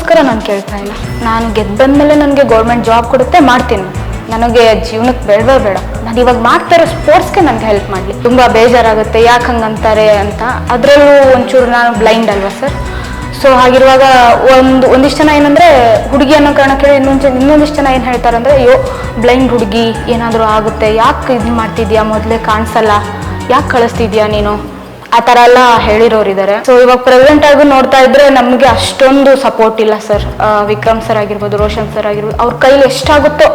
ದುಡ್ಡಿಗೋಸ್ಕರ ನಾನು ಕೇಳ್ತಾ ಇಲ್ಲ. ನಾನು ಗೆದ್ದು ಬಂದಮೇಲೆ ನನಗೆ ಗೌರ್ಮೆಂಟ್ ಜಾಬ್ ಕೊಡುತ್ತೆ, ಮಾಡ್ತೀನಿ. ನನಗೆ ಜೀವನಕ್ಕೆ ಬೇಡವೇ ಬೇಡ. ನಾನು ಇವಾಗ ಮಾಡ್ತಾ ಇರೋ ಸ್ಪೋರ್ಟ್ಸ್ಗೆ ನನಗೆ ಹೆಲ್ಪ್ ಮಾಡಲಿ. ತುಂಬ ಬೇಜಾರಾಗುತ್ತೆ, ಯಾಕೆ ಹಂಗಂತಾರೆ ಅಂತ. ಅದರಲ್ಲೂ ಒಂಚೂರು ನಾನು ಬ್ಲೈಂಡ್ ಅಲ್ವಾ ಸರ್. ಸೊ ಹಾಗಿರುವಾಗ ಒಂದಿಷ್ಟು ಜನ ಏನಂದರೆ ಹುಡುಗಿ ಅನ್ನೋ ಕಾರಣ ಕೇಳಿ ಇನ್ನೊಂದಿಷ್ಟು ಜನ ಏನು ಹೇಳ್ತಾರೆ ಅಂದರೆ, ಅಯ್ಯೋ ಬ್ಲೈಂಡ್ ಹುಡುಗಿ ಏನಾದರೂ ಆಗುತ್ತೆ, ಯಾಕೆ ಇದು ಮಾಡ್ತಿದ್ಯಾ, ಮೊದಲೇ ಕಾಣಿಸಲ್ಲ, ಯಾಕೆ ಕಳಿಸ್ತಿದ್ಯಾ ನೀನು, ಆ ಥರ ಎಲ್ಲ ಹೇಳಿರೋರಿದ್ದಾರೆ. ಸೊ ಇವಾಗ ಪ್ರೆಸೆಂಟ್ ಆಗಿ ನೋಡ್ತಾ ಇದ್ರೆ ನಮಗೆ ಅಷ್ಟೊಂದು ಸಪೋರ್ಟ್ ಇಲ್ಲ ಸರ್. ವಿಕ್ರಮ್ ಸರ್ ಆಗಿರ್ಬೋದು, ರೋಷನ್ ಸರ್ ಆಗಿರ್ಬೋದು, ಅವ್ರ ಕೈಲಿ ಎಷ್ಟಾಗುತ್ತೋ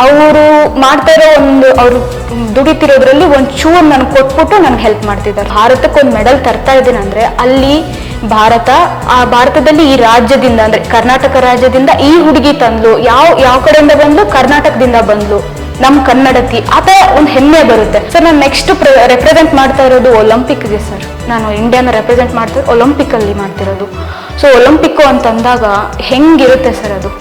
ಅವರು ಮಾಡ್ತಾ ಇರೋ ಅವರು ದುಡಿತಿರೋದ್ರಲ್ಲಿ ಒಂಚೂರು ನನಗೆ ಕೊಟ್ಬಿಟ್ಟು ನನಗೆ ಹೆಲ್ಪ್ ಮಾಡ್ತಿದ್ದಾರೆ. ಭಾರತಕ್ಕೆ ಒಂದು ಮೆಡಲ್ ತರ್ತಾ ಇದ್ದೀನಿ ಅಂದರೆ ಅಲ್ಲಿ ಭಾರತದಲ್ಲಿ ಈ ರಾಜ್ಯದಿಂದ ಅಂದರೆ ಕರ್ನಾಟಕ ರಾಜ್ಯದಿಂದ ಈ ಹುಡುಗಿ ತಂದ್ಲು, ಯಾವ ಕಡೆಯಿಂದ ಬಂದ್ಲು, ಕರ್ನಾಟಕದಿಂದ ಬಂದ್ಲು, ನಮ್ಮ ಕನ್ನಡತಿ, ಆ ಥರ ಒಂದು ಹೆಮ್ಮೆ ಬರುತ್ತೆ ಸರ್. ನಾನು ನೆಕ್ಸ್ಟ್ ರೆಪ್ರೆಸೆಂಟ್ ಮಾಡ್ತಾ ಇರೋದು ಒಲಿಂಪಿಕ್ಗೆ ಸರ್. ನಾನು ಇಂಡಿಯಾನ ರೆಪ್ರೆಸೆಂಟ್ ಮಾಡ್ತಿರೋದು ಒಲಿಂಪಿಕಲ್ಲಿ ಮಾಡ್ತಿರೋದು. ಸೊ ಒಲಿಂಪಿಕ್ಕು ಅಂತಂದಾಗ ಹೆಂಗಿರುತ್ತೆ ಸರ್ ಅದು.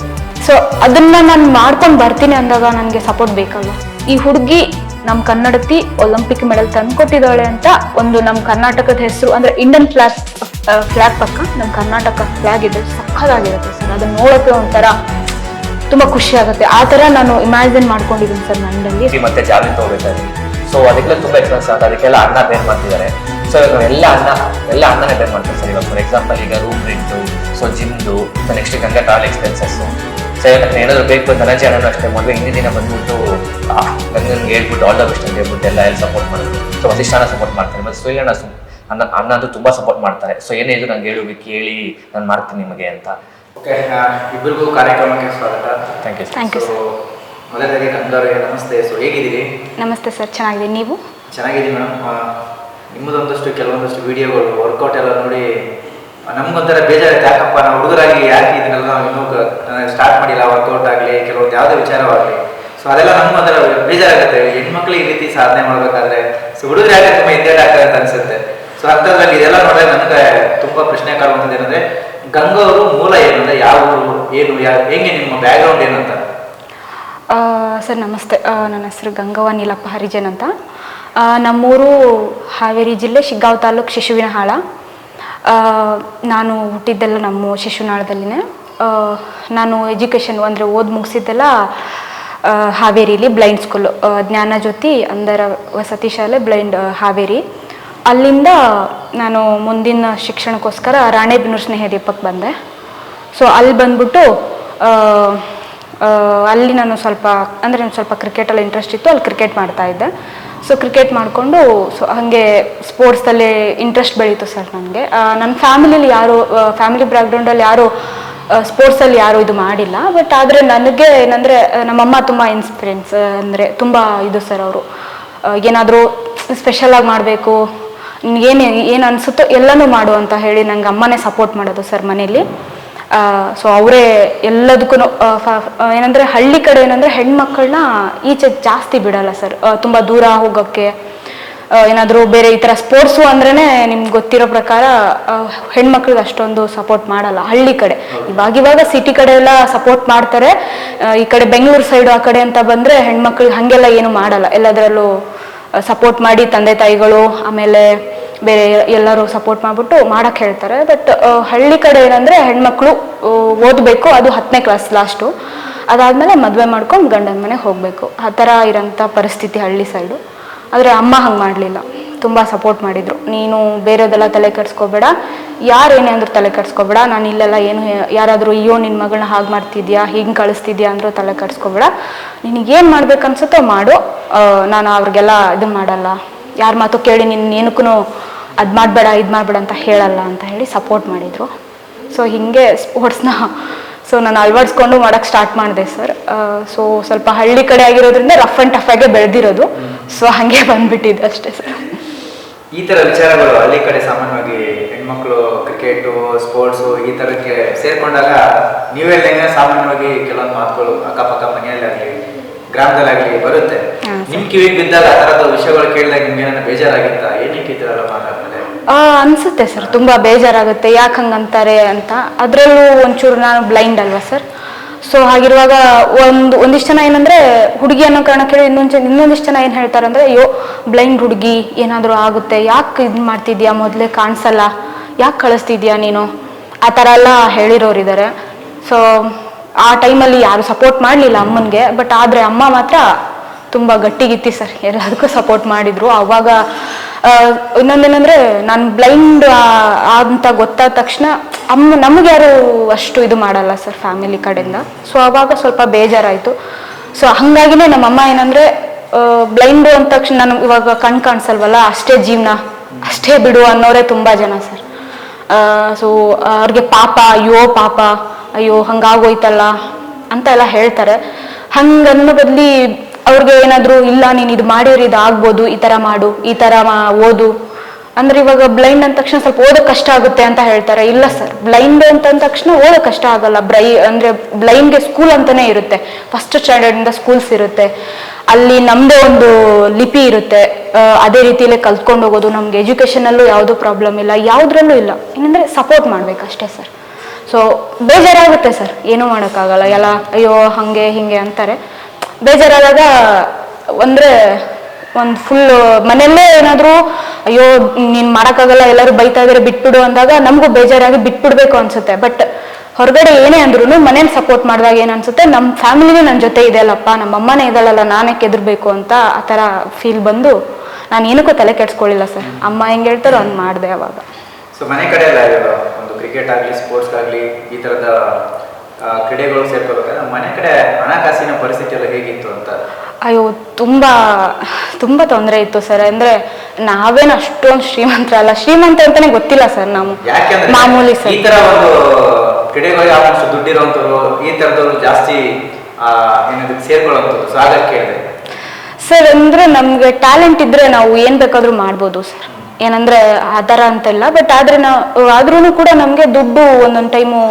ಸೊ ಅದನ್ನ ನಾನು ಮಾಡ್ಕೊಂಡು ಬರ್ತೀನಿ ಅಂದಾಗ ನನಗೆ ಸಪೋರ್ಟ್ ಬೇಕಲ್ಲ. ಈ ಹುಡುಗಿ ನಮ್ಮ ಕನ್ನಡತಿ ಒಲಿಂಪಿಕ್ ಮೆಡಲ್ ತಂದುಕೊಟ್ಟಿದ್ದಾಳೆ ಅಂತ ಒಂದು ನಮ್ಮ ಕರ್ನಾಟಕದ ಹೆಸರು ಅಂದರೆ ಇಂಡಿಯನ್ ಫ್ಲಾಗ್ ಪಕ್ಕ ನಮ್ಮ ಕರ್ನಾಟಕ ಫ್ಲಾಗ್ ಇದೆ, ಸಕ್ಕದಾಗಿರುತ್ತೆ ಸರ್. ಅದನ್ನ ನೋಡೋಕೆ ಒಂಥರ ತುಂಬಾ ಖುಷಿ ಆಗುತ್ತೆ. ಆ ಥರ ನಾನು ಇಮ್ಯಾಜಿನ್ ಮಾಡ್ಕೊಂಡಿದ್ದೀನಿ ಸರ್ ಮೈಂಡಲ್ಲಿ. ಮತ್ತೆ ಜಾಲಿನ್ ತಗೋತಾ ಇದ್ದೀನಿ. ಸೊ ಅದಕ್ಕೆಲ್ಲ ತುಂಬ ಎಕ್ಸ್ಪೆನ್ಸ್ ಆಗುತ್ತೆ, ಅದಕ್ಕೆಲ್ಲ ಅಣ್ಣ ಬೇರ್ ಮಾಡ್ತಿದ್ದಾರೆ. ಸೊ ಇವಾಗ ಎಲ್ಲ ಅಣ್ಣನೇ ಬೇರ್ ಮಾಡ್ತಾರೆ ಸರ್. ಇವಾಗ ಫಾರ್ ಎಕ್ಸಾಂಪಲ್ ಈಗ ರೂಮ್ ರೆಂಟು, ಸೊ ಜಿಮ್ದು, ಸೊ ನೆಕ್ಸ್ಟ್ ಗಂಗೆ ಟ್ರಾವೆಲ್ ಎಕ್ಸ್ಪೆನ್ಸಸ್ಸು. ಸೊ ಇವಾಗ ಏನಾದರೂ ಬೇಕು, ಧನಂಜಯ ಅಣ್ಣನೂ ಅಷ್ಟೇ ಮದುವೆ ಹಿಂದಿನ ದಿನ ಬಂದ್ಬಿಟ್ಟು ಗಂಗನ್ಗೆ ಹೇಳ್ಬಿಟ್ಟು ಆಲ್ ದ ಬೆಸ್ಟ್ ಅಂತ ಹೇಳ್ಬಿಟ್ಟು ಎಲ್ಲ ಸಪೋರ್ಟ್ ಮಾಡೋದು. ಸೊ ವಸಿಷ್ಠನ ಸಪೋರ್ಟ್ ಮಾಡ್ತಾರೆ, ಮತ್ತು ಸೂರ್ಯಣ್ಣ ಅಣ್ಣ ಅಂತೂ ತುಂಬ ಸಪೋರ್ಟ್ ಮಾಡ್ತಾರೆ. ಸೊ ಏನೇ ಇದು ನಂಗೆ ಹೇಳಿ ಕೇಳಿ ನಾನು ಮಾಡ್ತೀನಿ ನಿಮಗೆ ಅಂತ. ಓಕೆ, ಇಬ್ಬರಿಗೂ ಕಾರ್ಯಕ್ರಮಕ್ಕೆ ಸ್ವಾಗತ. Thank you. Thank you sir. ಮೊದಲದಾಗಿ ಗಂಗಾರೇ ನಮಸ್ತೆ. ಸೊ ಹೇಗಿದ್ದೀರಿ? ನಮಸ್ತೆ ಸರ್, ಚೆನ್ನಾಗಿದೆ. ನೀವು? ಚೆನ್ನಾಗಿದ್ದೀನಿ ಮೇಡಮ್. ನಿಮ್ಮದೊಂದಷ್ಟು ಕೆಲವೊಂದಷ್ಟು ವಿಡಿಯೋಗಳು ವರ್ಕೌಟ್ ಎಲ್ಲ ನೋಡಿ ನಮ್ಗೊಂಥರ ಬೇಜಾರಾಯ್ತು. ಯಾಕಪ್ಪ ನಾವು ಹುಡುಗರಾಗಿ ಯಾಕೆ ಇದನ್ನೆಲ್ಲ ನಾವು ಇನ್ನೂ ಸ್ಟಾರ್ಟ್ ಮಾಡಿಲ್ಲ, ವರ್ಕೌಟ್ ಆಗಲಿ ಕೆಲವೊಂದು ಯಾವುದೇ ವಿಚಾರವಾಗಲಿ. ಸೊ ಅದೆಲ್ಲ ನಮ್ಗೊಂಥರ ಬೇಜಾರಾಗುತ್ತೆ. ಹೆಣ್ಮಕ್ಳು ಈ ರೀತಿ ಸಾಧನೆ ಮಾಡಬೇಕಾದ್ರೆ ಸೊ ಹುಡುಗರು ಯಾಕೆ ತುಂಬ ಹಿಂದೇಟ್ ಆಗ್ತಾರೆ ಅಂತ ಅನ್ಸುತ್ತೆ. ಸೊ ಅಂಥದ್ರಲ್ಲಿ ಇದೆಲ್ಲ ನೋಡಿದ್ರೆ ನನಗೆ ತುಂಬ ಪ್ರಶ್ನೆ ಕಾಡುವಂಥದ್ದು ಏನಂದರೆ, ಗಂಗವರು ಮೂಲ ಏನು ಅಂದರೆ ಯಾವ ಊರು, ಏನು ಹೆಂಗೆ ನಿಮ್ಮ ಬ್ಯಾಕ್ಗ್ರೌಂಡ್ ಏನು ಅಂತ? ಸರ್ ನಮಸ್ತೆ, ನನ್ನ ಹೆಸರು ಗಂಗವ್ವ ನೀಲಪ್ಪ ಹರಿಜನ್ ಅಂತ. ನಮ್ಮೂರು ಹಾವೇರಿ ಜಿಲ್ಲೆ ಶಿಗ್ಗಾಂವ್ ತಾಲೂಕು ಶಿಶುವಿನಹಾಳ. ನಾನು ಹುಟ್ಟಿದ್ದೆಲ್ಲ ನಮ್ಮ ಶಿಶುನಾಳದಲ್ಲಿನೇ. ನಾನು ಎಜುಕೇಷನ್ ಅಂದರೆ ಮುಗಿಸಿದ್ದೆಲ್ಲ ಹಾವೇರಿಲಿ ಬ್ಲೈಂಡ್ ಸ್ಕೂಲು, ಜ್ಞಾನಜ್ಯೋತಿ ಅಂಧರ ವಸತಿ ಶಾಲೆ ಬ್ಲೈಂಡ್ ಹಾವೇರಿ. ಅಲ್ಲಿಂದ ನಾನು ಮುಂದಿನ ಶಿಕ್ಷಣಕ್ಕೋಸ್ಕರ ರಾಣೆಬೆನ್ನೂರು ಸ್ನೇಹದೀಪಕ್ಕೆ ಬಂದೆ. ಸೊ ಅಲ್ಲಿ ಬಂದ್ಬಿಟ್ಟು ಅಲ್ಲಿ ನಾನು ಸ್ವಲ್ಪ ಕ್ರಿಕೆಟಲ್ಲಿ ಇಂಟ್ರೆಸ್ಟ್ ಇತ್ತು, ಅಲ್ಲಿ ಕ್ರಿಕೆಟ್ ಮಾಡ್ತಾಯಿದ್ದೆ. ಸೊ ಕ್ರಿಕೆಟ್ ಮಾಡಿಕೊಂಡು ಸೊ ಹಾಗೆ ಸ್ಪೋರ್ಟ್ಸಲ್ಲಿ ಇಂಟ್ರೆಸ್ಟ್ ಬೆಳೀತು ಸರ್ ನನಗೆ. ನನ್ನ ಫ್ಯಾಮಿಲಿಯಲ್ಲಿ ಫ್ಯಾಮಿಲಿ ಬ್ಯಾಕ್ಗ್ರೌಂಡಲ್ಲಿ ಯಾರು ಸ್ಪೋರ್ಟ್ಸಲ್ಲಿ ಯಾರೂ ಇದು ಮಾಡಿಲ್ಲ. ಬಟ್ ಆದರೆ ನನಗೆ ಏನಂದರೆ ನಮ್ಮಮ್ಮ ತುಂಬ ಇನ್ಸ್ಪಿರೆನ್ಸ್ ಅಂದರೆ ತುಂಬ ಇದು ಸರ್. ಅವರು ಏನಾದರೂ ಸ್ಪೆಷಲಾಗಿ ಮಾಡಬೇಕು, ಏನು ಅನಿಸುತ್ತೋ ಎಲ್ಲನೂ ಮಾಡು ಅಂತ ಹೇಳಿ ನಂಗೆ ಅಮ್ಮನೇ ಸಪೋರ್ಟ್ ಮಾಡೋದು ಸರ್ ಮನೇಲಿ. ಸೊ ಅವರೇ ಎಲ್ಲದಕ್ಕೂ ಏನಂದರೆ ಹಳ್ಳಿ ಕಡೆ ಏನಂದರೆ ಹೆಣ್ಮಕ್ಳನ್ನ ಈಚೆ ಜಾಸ್ತಿ ಬಿಡಲ್ಲ ಸರ್. ತುಂಬ ದೂರ ಹೋಗೋಕ್ಕೆ ಏನಾದರೂ ಬೇರೆ ಈ ಥರ ಸ್ಪೋರ್ಟ್ಸು ಅಂದ್ರೇ ನಿಮ್ಗೆ ಗೊತ್ತಿರೋ ಪ್ರಕಾರ ಹೆಣ್ಮಕ್ಳಿಗೆ ಅಷ್ಟೊಂದು ಸಪೋರ್ಟ್ ಮಾಡಲ್ಲ ಹಳ್ಳಿ ಕಡೆ. ಇವಾಗ ಸಿಟಿ ಕಡೆ ಎಲ್ಲ ಸಪೋರ್ಟ್ ಮಾಡ್ತಾರೆ. ಈ ಕಡೆ ಬೆಂಗಳೂರು ಸೈಡು ಆ ಕಡೆ ಅಂತ ಬಂದರೆ ಹೆಣ್ಮಕ್ಳಿಗೆ ಹಾಗೆಲ್ಲ ಏನು ಮಾಡಲ್ಲ. ಎಲ್ಲದರಲ್ಲೂ ಸಪೋರ್ಟ್ ಮಾಡಿ ತಂದೆ ತಾಯಿಗಳು ಆಮೇಲೆ ಬೇರೆ ಎಲ್ಲರೂ ಸಪೋರ್ಟ್ ಮಾಡಿಬಿಟ್ಟು ಮಾಡೋಕ್ಕೆ ಹೇಳ್ತಾರೆ. ಬಟ್ ಹಳ್ಳಿ ಕಡೆ ಏನಂದರೆ ಹೆಣ್ಮಕ್ಳು ಓದಬೇಕು, ಅದು 10ನೇ ಕ್ಲಾಸ್ ಲಾಸ್ಟು. ಅದಾದಮೇಲೆ ಮದುವೆ ಮಾಡ್ಕೊಂಡು ಗಂಡನ ಮನೆಗೆ ಹೋಗಬೇಕು, ಆ ಥರ ಇರೋಂಥ ಪರಿಸ್ಥಿತಿ ಹಳ್ಳಿ ಸೈಡು. ಆದರೆ ಅಮ್ಮ ಹಂಗೆ ಮಾಡಲಿಲ್ಲ, ತುಂಬ ಸಪೋರ್ಟ್ ಮಾಡಿದರು. ನೀನು ಬೇರೆದೆಲ್ಲ ತಲೆ ಕೆಡಿಸ್ಕೋಬೇಡ, ಯಾರೇನೇ ಅಂದರೂ ತಲೆ ಕೆಡಿಸ್ಕೋಬೇಡ, ನಾನು ಇಲ್ಲೆಲ್ಲ ಏನು ಯಾರಾದರೂ ಅಯ್ಯೋ ನಿನ್ನ ಮಗಳನ್ನ ಹಾಗೆ ಮಾಡ್ತಿದ್ಯಾ, ಹಿಂಗೆ ಕಳಿಸ್ತಿದ್ಯಾ ಅಂದರೂ ತಲೆ ಕೆಡಿಸ್ಕೋಬೇಡ, ನಿನಗೇನು ಮಾಡ್ಬೇಕನ್ಸುತ್ತೋ ಮಾಡು, ನಾನು ಅವ್ರಿಗೆಲ್ಲ ಇದನ್ನು ಮಾಡಲ್ಲ, ಯಾರ ಮಾತು ಕೇಳಿ ನಿನ್ನ ಏನಕ್ಕೂ ಅದು ಮಾಡಬೇಡ ಇದು ಮಾಡಬೇಡ ಅಂತ ಹೇಳಲ್ಲ ಅಂತ ಹೇಳಿ ಸಪೋರ್ಟ್ ಮಾಡಿದರು. ಸೊ ಹೀಗೆ ಸ್ಪೋರ್ಟ್ಸ್ನ ನಾನು ಅಳವಡಿಸ್ಕೊಂಡು ಮಾಡೋಕ್ಕೆ ಸ್ಟಾರ್ಟ್ ಮಾಡಿದೆ ಸರ್. ಸೊ ಸ್ವಲ್ಪ ಹಳ್ಳಿ ಕಡೆ ಆಗಿರೋದ್ರಿಂದ ರಫ್ ಆ್ಯಂಡ್ ಟಫ್ ಆಗೇ ಬೆಳೆದಿರೋದು. ಸೊ ಹಾಗೆ ಬಂದ್ಬಿಟ್ಟಿದ್ದು ಅಷ್ಟೇ ಸರ್. ಈ ಥರ ವಿಚಾರಗಳು ಹಳ್ಳಿ ಕಡೆ ಸಾಮಾನ್ಯವಾಗಿ ಹೆಣ್ಮಕ್ಳು ಕ್ರಿಕೆಟು ಸ್ಪೋರ್ಟ್ಸು ಈ ಥರಕ್ಕೆ ಸೇರಿಕೊಂಡಾಗ ನೀವೆಲ್ಲ ಸಾಮಾನ್ಯವಾಗಿ ಕೆಲವೊಂದು ಮಾತುಗಳು ಅಕ್ಕಪಕ್ಕ ಮನೆಯಲ್ಲಾಗಲಿ ಗ್ರಾಮದಲ್ಲಾಗಲಿ ಬರುತ್ತೆ. ನಿಮ್ ಕಿವಿಗೆ ಬಿದ್ದಾಗ ಆ ಥರದ ವಿಷಯಗಳು ಕೇಳಿದಾಗ ನಿಮ್ಗೆ ಏನಾದ್ರು ಬೇಜಾರಾಗಿತ್ತಾ? ಏನಕ್ಕೆ ಈ ಥರ ಎಲ್ಲ ಮಾತಾಡ್ತಾರೆ ಅನಿಸುತ್ತೆ ಸರ್, ತುಂಬ ಬೇಜಾರಾಗುತ್ತೆ, ಯಾಕೆ ಹಂಗಂತಾರೆ ಅಂತ. ಅದರಲ್ಲೂ ಒಂಚೂರು ನಾನು ಬ್ಲೈಂಡ್ ಅಲ್ವಾ ಸರ್. ಸೊ ಹಾಗಿರುವಾಗ ಒಂದಿಷ್ಟು ಜನ ಏನಂದರೆ ಹುಡುಗಿ ಅನ್ನೋ ಕಾರಣ ಕೇಳಿ ಇನ್ನೊಂದಿಷ್ಟು ಜನ ಏನು ಹೇಳ್ತಾರೆ ಅಂದರೆ, ಅಯ್ಯೋ ಬ್ಲೈಂಡ್ ಹುಡುಗಿ ಏನಾದರೂ ಆಗುತ್ತೆ, ಯಾಕೆ ಇದು ಮಾಡ್ತಿದ್ಯಾ, ಮೊದಲೇ ಕಾಣಿಸಲ್ಲ, ಯಾಕೆ ಕಳಿಸ್ತಿದ್ಯಾ ನೀನು, ಆ ಥರ ಎಲ್ಲ ಹೇಳಿರೋರಿದ್ದಾರೆ. ಸೊ ಆ ಟೈಮಲ್ಲಿ ಯಾರು ಸಪೋರ್ಟ್ ಮಾಡಲಿಲ್ಲ ಅಮ್ಮನಿಗೆ. ಬಟ್ ಆದರೆ ಅಮ್ಮ ಮಾತ್ರ ತುಂಬ ಗಟ್ಟಿಗಿತ್ತಿ ಸರ್, ಎಲ್ಲದಕ್ಕೂ ಸಪೋರ್ಟ್ ಮಾಡಿದರು. ಆವಾಗ ಇನ್ನೊಂದೇನೆಂದರೆ ನಾನು ಬ್ಲೈಂಡ್ ಅಂತ ಗೊತ್ತಾದ ತಕ್ಷಣ ನಮಗೆ ಯಾರು ಅಷ್ಟು ಇದು ಮಾಡಲ್ಲ ಸರ್ ಫ್ಯಾಮಿಲಿ ಕಡೆಯಿಂದ. ಸೊ ಆವಾಗ ಸ್ವಲ್ಪ ಬೇಜಾರಾಯಿತು. ಸೊ ಹಾಗಾಗಿನೇ ನಮ್ಮಮ್ಮ ಏನಂದರೆ ಬ್ಲೈಂಡು ಅಂದ ತಕ್ಷಣ ನಾನು ಇವಾಗ ಕಣ್ ಕಾಣಿಸಲ್ವಲ್ಲ, ಅಷ್ಟೇ ಜೀವನ, ಅಷ್ಟೇ ಬಿಡು ಅನ್ನೋರೇ ತುಂಬ ಜನ ಸರ್. ಸೊ ಅವ್ರಿಗೆ ಪಾಪ, ಅಯ್ಯೋ ಹಂಗಾಗೋಯ್ತಲ್ಲ ಅಂತ ಎಲ್ಲ ಹೇಳ್ತಾರೆ. ಹಂಗನ್ನೋ ಬದಲಿ ಅವ್ರಿಗೆ ಏನಾದರೂ ಇಲ್ಲ ನೀನು ಇದು ಮಾಡಿದ್ರೆ ಇದು ಆಗ್ಬೋದು, ಈ ಥರ ಮಾಡು, ಈ ಥರ ಓದು ಅಂದ್ರೆ ಇವಾಗ ಬ್ಲೈಂಡ್ ಅಂದ ತಕ್ಷಣ ಸ್ವಲ್ಪ ಓದೋಕೆ ಕಷ್ಟ ಆಗುತ್ತೆ ಅಂತ ಹೇಳ್ತಾರೆ. ಇಲ್ಲ ಸರ್, ಬ್ಲೈಂಡ್ ಅಂತ ಅಂದ ತಕ್ಷಣ ಓದೋಕೆ ಕಷ್ಟ ಆಗಲ್ಲ. ಅಂದ್ರೆ ಬ್ಲೈಂಡ್ಗೆ ಸ್ಕೂಲ್ ಅಂತಾನೆ ಇರುತ್ತೆ, ಫಸ್ಟ್ ಸ್ಟ್ಯಾಂಡರ್ಡಿಂದ ಸ್ಕೂಲ್ಸ್ ಇರುತ್ತೆ, ಅಲ್ಲಿ ನಮ್ಮದೇ ಒಂದು ಲಿಪಿ ಇರುತ್ತೆ, ಅದೇ ರೀತಿಯಲ್ಲೇ ಕಲ್ತ್ಕೊಂಡು ಹೋಗೋದು. ನಮ್ಗೆ ಎಜುಕೇಷನಲ್ಲೂ ಯಾವುದೂ ಪ್ರಾಬ್ಲಮ್ ಇಲ್ಲ, ಯಾವುದ್ರಲ್ಲೂ ಇಲ್ಲ. ಏನಂದರೆ ಸಪೋರ್ಟ್ ಮಾಡ್ಬೇಕಷ್ಟೇ ಸರ್. ಸೊ ಬೇಜಾರಾಗುತ್ತೆ ಸರ್, ಏನೂ ಮಾಡೋಕ್ಕಾಗಲ್ಲ. ಎಲ್ಲ ಅಯ್ಯೋ ಹಾಗೆ ಹೀಗೆ ಅಂತಾರೆ. ಬೇಜಾರಾದಾಗ ಅಂದರೆ ಒಂದು ಫುಲ್ ಮನೆಯಲ್ಲೇ ಏನಾದರೂ ಅಯ್ಯೋ ನೀನು ಮಾಡೋಕ್ಕಾಗಲ್ಲ, ಎಲ್ಲರೂ ಬೈತಾ ಇದ್ದಾರೆ ಬಿಟ್ಬಿಡು ಅಂದಾಗ ನಮಗೂ ಬೇಜಾರಾಗಿ ಬಿಟ್ಬಿಡ್ಬೇಕು ಅನ್ಸುತ್ತೆ. ಬಟ್ ಹೊರಗಡೆ ಏನೇ ಅಂದ್ರೂ ಮನೇಲಿ ಸಪೋರ್ಟ್ ಮಾಡಿದಾಗ ಏನು ಅನ್ಸುತ್ತೆ, ನಮ್ಮ ಫ್ಯಾಮಿಲಿನೇ ನನ್ನ ಜೊತೆ ಇದೆಯಲ್ಲಪ್ಪ, ನಮ್ಮ ಅಮ್ಮನೇ ಇದಲ್ಲಲ್ಲ, ನಾನೇ ಕೆದರ್ಬೇಕು ಅಂತ ಆ ಥರ ಫೀಲ್ ಬಂದು ನಾನು ಏನಕ್ಕೂ ತಲೆ ಕೆಡ್ಸ್ಕೊಳ್ಳಿಲ್ಲ ಸರ್. ಅಮ್ಮ ಹೆಂಗೆ ಹೇಳ್ತಾರೋ ಹಂಗೆ ಮಾಡಿದೆ ಅವಾಗ. ಸೊ ಮನೆ ಕಡೆ ಎಲ್ಲ ಒಂದು ಕ್ರಿಕೆಟ್ ಆಗಲಿ ಸ್ಪೋರ್ಟ್ಸ್ ಆಗಲಿ ಈ ಥರದ ಕ್ರೀಡೆಗಳು ಸೇರ್ಕೋಬೇಕಾದ್ರೆ ಮನೆ ಕಡೆ ಹಣಕಾಸಿನ ಪರಿಸ್ಥಿತಿ ಎಲ್ಲ ಹೇಗಿತ್ತು ಅಂತ? ಅಯ್ಯೋ ತುಂಬ ತೊಂದರೆ ಇತ್ತು ಸರ್. ಅಂದರೆ ನಾವೇನು ಅಷ್ಟೊಂದು ಶ್ರೀಮಂತರಲ್ಲ, ಶ್ರೀಮಂತ ಅಂತಾನೆ ಗೊತ್ತಿಲ್ಲ ಸರ್. ನಾವು ಮಾಮೂಲಿ ಸರ್. ಈ ಥರ ಒಂದು ಕ್ರೀಡೆಗಳಿಗೆ ಆದಷ್ಟು ದುಡ್ಡಿರುವಂಥವ್ರು ಈ ಥರದವ್ರು ಜಾಸ್ತಿ ಏನಂದ್ರೆ ಸೇರ್ಕೊಳ್ಳೋಂಥದ್ದು. ಸೊ ಹಾಗಾಗಿ ಕೇಳಿದೆ ಸರ್. ಅಂದರೆ ನಮಗೆ ಟ್ಯಾಲೆಂಟ್ ಇದ್ದರೆ ನಾವು ಏನು ಬೇಕಾದರೂ ಮಾಡ್ಬೋದು ಸರ್. ಏನಂದರೆ ಆ ಥರ ಅಂತೆಲ್ಲ. ಬಟ್ ಆದರೆ ಆದ್ರೂ ಕೂಡ ನಮಗೆ ದುಡ್ಡು ಒಂದೊಂದು ಟೈಮು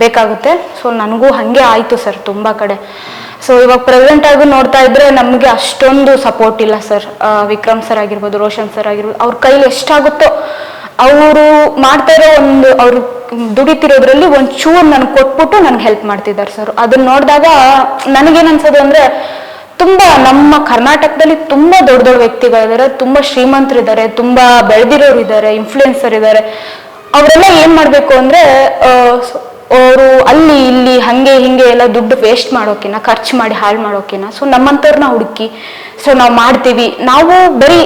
ಬೇಕಾಗುತ್ತೆ. ಸೊ ನನಗೂ ಹಾಗೆ ಆಯಿತು ಸರ್ ತುಂಬ ಕಡೆ. ಸೊ ಇವಾಗ ಪ್ರೆಸೆಂಟ್ ಆಗಿ ನೋಡ್ತಾ ಇದ್ರೆ ನಮಗೆ ಅಷ್ಟೊಂದು ಸಪೋರ್ಟ್ ಇಲ್ಲ ಸರ್. ವಿಕ್ರಮ್ ಸರ್ ಆಗಿರ್ಬೋದು, ರೋಷನ್ ಸರ್ ಆಗಿರ್ಬೋದು, ಅವ್ರ ಕೈಲಿ ಎಷ್ಟಾಗುತ್ತೋ ಅವರು ಮಾಡ್ತಾ ಇರೋ ಅವ್ರು ದುಡಿತಿರೋದ್ರಲ್ಲಿ ಒಂಚೂರು ನನಗೆ ಕೊಟ್ಬಿಟ್ಟು ನನಗೆ ಹೆಲ್ಪ್ ಮಾಡ್ತಿದ್ದಾರೆ ಸರ್. ಅದನ್ನ ನೋಡಿದಾಗ ನನಗೇನು ಅನ್ಸೋದು ಅಂದರೆ, ತುಂಬ ನಮ್ಮ ಕರ್ನಾಟಕದಲ್ಲಿ ತುಂಬ ದೊಡ್ಡ ದೊಡ್ಡ ವ್ಯಕ್ತಿಗಳಿದ್ದಾರೆ, ತುಂಬ ಶ್ರೀಮಂತರಿದ್ದಾರೆ, ತುಂಬ ಬೆಳೆದಿರೋರು ಇದ್ದಾರೆ, ಇನ್ಫ್ಲೂಯೆನ್ಸರ್ ಇದ್ದಾರೆ. ಅವರೆಲ್ಲ ಏನು ಮಾಡಬೇಕು ಅಂದರೆ ಅವರು ಅಲ್ಲಿ ಇಲ್ಲಿ ಹಾಗೆ ಹಿಂಗೆ ಎಲ್ಲ ದುಡ್ಡು ವೇಸ್ಟ್ ಮಾಡೋಕಿನ, ಖರ್ಚು ಮಾಡಿ ಹಾಳು ಮಾಡೋಕಿನ ಸೊ ನಮ್ಮಂಥವ್ರನ್ನ ಹುಡುಕಿ ಸೊ ನಾವು ಮಾಡ್ತೀವಿ. ನಾವು ಬರೀ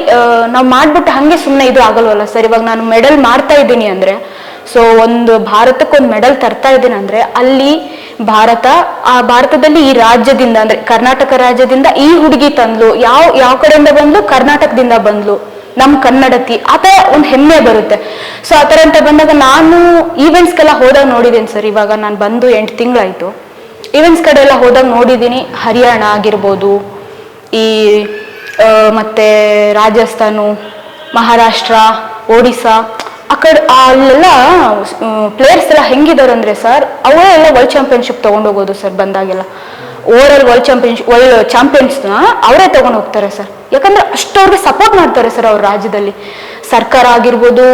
ನಾವು ಮಾಡಿಬಿಟ್ಟು ಹಾಗೆ ಸುಮ್ಮನೆ ಇದು ಆಗಲ್ವಲ್ಲ ಸರ್. ಇವಾಗ ನಾನು ಮೆಡಲ್ ಮಾಡ್ತಾ ಇದ್ದೀನಿ ಅಂದರೆ, ಸೊ ಒಂದು ಭಾರತಕ್ಕೊಂದು ಮೆಡಲ್ ತರ್ತಾ ಇದ್ದೀನಿ ಅಂದರೆ ಅಲ್ಲಿ ಭಾರತದಲ್ಲಿ ಈ ರಾಜ್ಯದಿಂದ ಅಂದರೆ ಕರ್ನಾಟಕ ರಾಜ್ಯದಿಂದ ಈ ಹುಡುಗಿ ತಂದ್ಲು, ಯಾವ ಕಡೆಯಿಂದ ಬಂದ್ಲು, ಕರ್ನಾಟಕದಿಂದ ಬಂದ್ಲು, ನಮ್ಮ ಕನ್ನಡತಿ, ಆ ಥರ ಒಂದು ಹೆಮ್ಮೆ ಬರುತ್ತೆ. ಸೊ ಆ ಥರ ಅಂತ ಬಂದಾಗ ನಾನು ಈವೆಂಟ್ಸ್ಗೆಲ್ಲ ಹೋದಾಗ ನೋಡಿದ್ದೀನಿ ಸರ್. ಇವಾಗ ನಾನು ಬಂದು 8 ತಿಂಗಳಾಯಿತು. ಈವೆಂಟ್ಸ್ ಕಡೆ ಎಲ್ಲ ಹೋದಾಗ ನೋಡಿದ್ದೀನಿ. ಹರಿಯಾಣ ಆಗಿರ್ಬೋದು, ಮತ್ತು ರಾಜಸ್ಥಾನು, ಮಹಾರಾಷ್ಟ್ರ, ಒಡಿಸ್ಸಾ, ಆ ಕಡೆ ಅಲ್ಲೆಲ್ಲ ಪ್ಲೇಯರ್ಸ್ ಎಲ್ಲ ಹೆಂಗಿದ್ದಾರೆ ಅಂದರೆ ಸರ್, ಅವರೇ ಎಲ್ಲ ವರ್ಲ್ಡ್ ಚಾಂಪಿಯನ್ಶಿಪ್ ತೊಗೊಂಡೋಗೋದು ಸರ್. ಬಂದಾಗೆಲ್ಲ ಓವರ್ ಆಲ್ ವರ್ಲ್ಡ್ ಚಾಂಪಿಯನ್ಸ್ನ ಅವರೇ ತೊಗೊಂಡು ಹೋಗ್ತಾರೆ ಸರ್. ಯಾಕಂದ್ರೆ ಅಷ್ಟವ್ರಿಗೆ ಸಪೋರ್ಟ್ ಮಾಡ್ತಾರೆ ಸರ್ ಅವ್ರ ರಾಜ್ಯದಲ್ಲಿ. ಸರ್ಕಾರ ಆಗಿರ್ಬೋದು,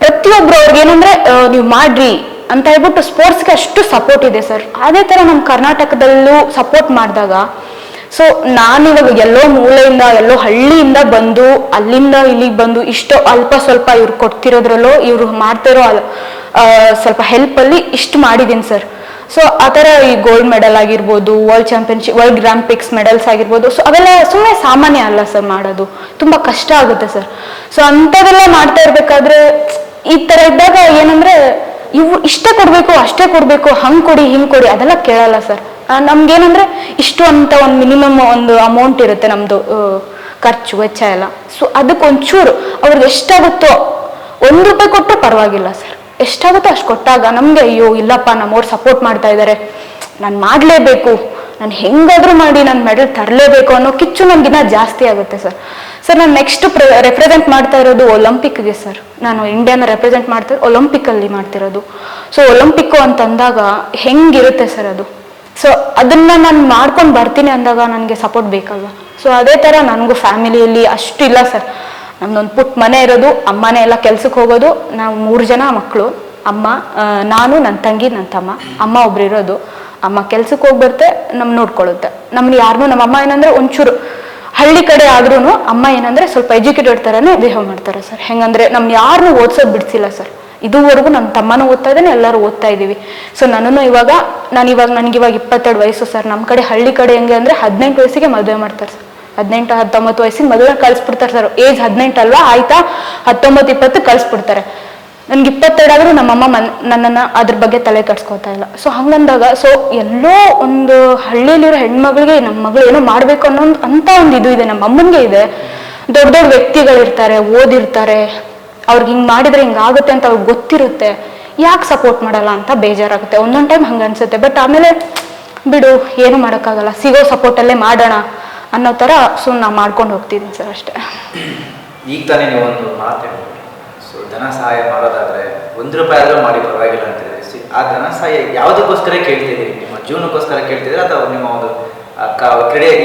ಪ್ರತಿಯೊಬ್ರು ಅವ್ರಿಗೆ ಏನಂದ್ರೆ ನೀವು ಮಾಡ್ರಿ ಅಂತ ಹೇಳ್ಬಿಟ್ಟು ಸ್ಪೋರ್ಟ್ಸ್ಗೆ ಅಷ್ಟು ಸಪೋರ್ಟ್ ಇದೆ ಸರ್. ಅದೇ ಥರ ನಮ್ಮ ಕರ್ನಾಟಕದಲ್ಲೂ ಸಪೋರ್ಟ್ ಮಾಡಿದಾಗ ಸೊ ನಾನಿವಾಗ ಎಲ್ಲೋ ಮೂಲೆಯಿಂದ, ಎಲ್ಲೋ ಹಳ್ಳಿಯಿಂದ ಬಂದು ಅಲ್ಲಿಂದ ಇಲ್ಲಿಗೆ ಬಂದು ಇಷ್ಟು ಅಲ್ಪ ಸ್ವಲ್ಪ ಇವ್ರು ಕೊಡ್ತಿರೋದ್ರಲ್ಲೋ ಇವ್ರು ಮಾಡ್ತಿರೋ ಸ್ವಲ್ಪ ಹೆಲ್ಪಲ್ಲಿ ಇಷ್ಟು ಮಾಡಿದ್ದೀನಿ ಸರ್. ಸೊ ಆ ಥರ ಈ ಗೋಲ್ಡ್ ಮೆಡಲ್ ಆಗಿರ್ಬೋದು, world championship, world grand prix medals ಆಗಿರ್ಬೋದು, ಸೊ ಅವೆಲ್ಲ ಸುಮ್ಮನೆ ಸಾಮಾನ್ಯ ಅಲ್ಲ ಸರ್, ಮಾಡೋದು ತುಂಬ ಕಷ್ಟ ಆಗುತ್ತೆ ಸರ್. ಸೊ ಅಂಥದ್ದೆಲ್ಲ ಮಾಡ್ತಾ ಇರ್ಬೇಕಾದ್ರೆ ಈ ಥರ ಇದ್ದಾಗ ಏನಂದ್ರೆ ಇವು ಇಷ್ಟೇ ಕೊಡಬೇಕು, ಅಷ್ಟೇ ಕೊಡಬೇಕು, ಹಂಗೆ ಕೊಡಿ ಹಿಂಗೆ ಕೊಡಿ ಅದೆಲ್ಲ ಕೇಳಲ್ಲ ಸರ್. ನಮ್ಗೇನಂದ್ರೆ ಇಷ್ಟು ಅಂತ ಒಂದು ಮಿನಿಮಮ್ ಒಂದು ಅಮೌಂಟ್ ಇರುತ್ತೆ ನಮ್ಮದು ಖರ್ಚು ವೆಚ್ಚ ಎಲ್ಲ. ಸೊ ಅದಕ್ಕೊಂಚೂರು ಅವ್ರಿಗೆ ಎಷ್ಟಾಗುತ್ತೋ ₹1 ಕೊಟ್ಟರೆ ಪರವಾಗಿಲ್ಲ ಸರ್. ಎಷ್ಟಾಗುತ್ತೋ ಅಷ್ಟು ಕೊಟ್ಟಾಗ ನಮಗೆ ಅಯ್ಯೋ ಇಲ್ಲಪ್ಪ ನಮ್ಮವ್ರು ಸಪೋರ್ಟ್ ಮಾಡ್ತಾ ಇದ್ದಾರೆ, ನಾನು ಮಾಡಲೇಬೇಕು, ನಾನು ಹೆಂಗಾದ್ರೂ ಮಾಡಿ ನಾನು ಮೆಡಲ್ ತರಲೇಬೇಕು ಅನ್ನೋ ಕಿಚ್ಚು ನನಗಿನ್ನ ಜಾಸ್ತಿ ಆಗುತ್ತೆ ಸರ್. ಸರ್ ನಾನು ನೆಕ್ಸ್ಟ್ ರೆಪ್ರೆಸೆಂಟ್ ಮಾಡ್ತಾ ಇರೋದು ಒಲಿಂಪಿಕ್ಗೆ ಸರ್. ನಾನು ಇಂಡಿಯಾನ ರೆಪ್ರೆಸೆಂಟ್ ಮಾಡ್ತಾ ಒಲಿಂಪಿಕಲ್ಲಿ ಮಾಡ್ತಿರೋದು. ಸೊ ಒಲಿಂಪಿಕ್ಕು ಅಂತಂದಾಗ ಹೆಂಗಿರುತ್ತೆ ಸರ್ ಅದು. ಸೊ ಅದನ್ನ ನಾನು ಮಾಡ್ಕೊಂಡು ಬರ್ತೀನಿ ಅಂದಾಗ ನನಗೆ ಸಪೋರ್ಟ್ ಬೇಕಲ್ವ. ಸೊ ಅದೇ ಥರ ನನಗೂ ಫ್ಯಾಮಿಲಿಯಲ್ಲಿ ಅಷ್ಟು ಇಲ್ಲ ಸರ್. ನಮ್ದೊಂದು ಪುಟ್ಟ ಮನೆ ಇರೋದು, ಅಮ್ಮನೇ ಎಲ್ಲ ಕೆಲ್ಸಕ್ಕೆ ಹೋಗೋದು, ನಾವು 3 ಜನ ಮಕ್ಕಳು, ಅಮ್ಮ, ನಾನು, ನನ್ನ ತಂಗಿ, ನನ್ನ ತಮ್ಮ. ಅಮ್ಮ ಒಬ್ರು ಇರೋದು. ಅಮ್ಮ ಕೆಲ್ಸಕ್ಕೆ ಹೋಗಿ ಬರ್ತೆ, ನೋಡ್ಕೊಳ್ಳುತ್ತೆ ನಮ್ಮನ್ನ. ಯಾರನ್ನೂ ನಮ್ಮಮ್ಮ ಏನಂದ್ರೆ ಒಂಚೂರು ಹಳ್ಳಿ ಕಡೆ ಆದ್ರೂ ಅಮ್ಮ ಏನಂದ್ರೆ ಸ್ವಲ್ಪ ಎಜುಕೇಟೆಡ್ ಥರನೇ ಬಿಹೇವ್ ಮಾಡ್ತಾರೆ ಸರ್. ಹೆಂಗಂದ್ರೆ ಯಾರನ್ನೂ ಓದಿಸೋದು ಬಿಡಿಸಿಲ್ಲ ಸರ್. ಇದುವರೆಗೂ ನನ್ನ ತಮ್ಮನೂ ಓದ್ತಾ ಇದ್ದಾನೆ, ಎಲ್ಲರೂ ಓದ್ತಾ ಇದ್ದೀವಿ. ಸೊ ನನಗಿವಾಗ 22 ವಯಸ್ಸು ಸರ್. ನಮ್ಮ ಕಡೆ ಹಳ್ಳಿ ಕಡೆ ಹೆಂಗೆ ಅಂದರೆ 18 ವಯಸ್ಸಿಗೆ ಮದುವೆ ಮಾಡ್ತಾರೆ ಸರ್. 18-19 ವಯಸ್ಸಿಗೆ ಮದುವೆ ಕಳಿಸ್ಬಿಡ್ತಾರೆ ಸರ್. ಏಜ್ 18 ಅಲ್ವಾ, ಆಯ್ತಾ 19-20 ಕಳಿಸ್ಬಿಡ್ತಾರೆ. ನನ್ಗೆ 22 ಆದರೂ ನಮ್ಮಮ್ಮ ನನ್ನನ್ನು ಅದ್ರ ಬಗ್ಗೆ ತಲೆ ಕಟ್ಸ್ಕೊತಾ ಇಲ್ಲ. ಸೊ ಹಂಗಂದಾಗ ಎಲ್ಲೋ ಒಂದು ಹಳ್ಳಿಯಲ್ಲಿರೋ ಹೆಣ್ಮಗಳಿಗೆ ನಮ್ಮ ಮಗಳು ಏನೋ ಮಾಡ್ಬೇಕು ಅನ್ನೋ ಅಂತ ಒಂದು ಇದು ಇದೆ, ನಮ್ಮ ಅಮ್ಮನಿಗೆ ಇದೆ. ದೊಡ್ಡ ದೊಡ್ಡ ವ್ಯಕ್ತಿಗಳಿರ್ತಾರೆ, ಓದಿರ್ತಾರೆ, ಅವ್ರಿಗೆ ಹಿಂಗೆ ಮಾಡಿದ್ರೆ ಹಿಂಗಾಗುತ್ತೆ ಅಂತ ಅವ್ರಿಗೆ ಗೊತ್ತಿರುತ್ತೆ, ಯಾಕೆ ಸಪೋರ್ಟ್ ಮಾಡಲ್ಲ ಅಂತ ಬೇಜಾರಾಗುತ್ತೆ. ಒಂದೊಂದು ಟೈಮ್ ಹಂಗೆ ಅನ್ಸುತ್ತೆ. ಬಟ್ ಆಮೇಲೆ ಬಿಡು, ಏನು ಮಾಡೋಕ್ಕಾಗಲ್ಲ, ಸಿಗೋ ಸಪೋರ್ಟಲ್ಲೇ ಮಾಡೋಣ ಅನ್ನೋ ಥರ ನಾ ಮಾಡ್ಕೊಂಡು ಹೋಗ್ತಿದ್ದೀನಿ ಸರ್, ಅಷ್ಟೇ. ಈಗ ತಾನೇ ನೀವು ಒಂದು ಮಾತು, ಸೊ ಧನ ಸಹಾಯ ಮಾಡೋದಾದ್ರೆ ₹1 ಆದರೂ ಮಾಡಿ ಪರವಾಗಿಲ್ಲ ಅಂತ ಹೇಳಿದ್ರಿ. ಆ ಧನ ಸಹಾಯ ಯಾವುದಕ್ಕೋಸ್ಕರ ಕೇಳ್ತಿದ್ದೀರಿ? ನಿಮ್ಮ ಜೀವನಕ್ಕೋಸ್ಕರ ಕೇಳ್ತಿದ್ದೀರಾ ಅಥವಾ ನಿಮ್ಮ ಒಂದು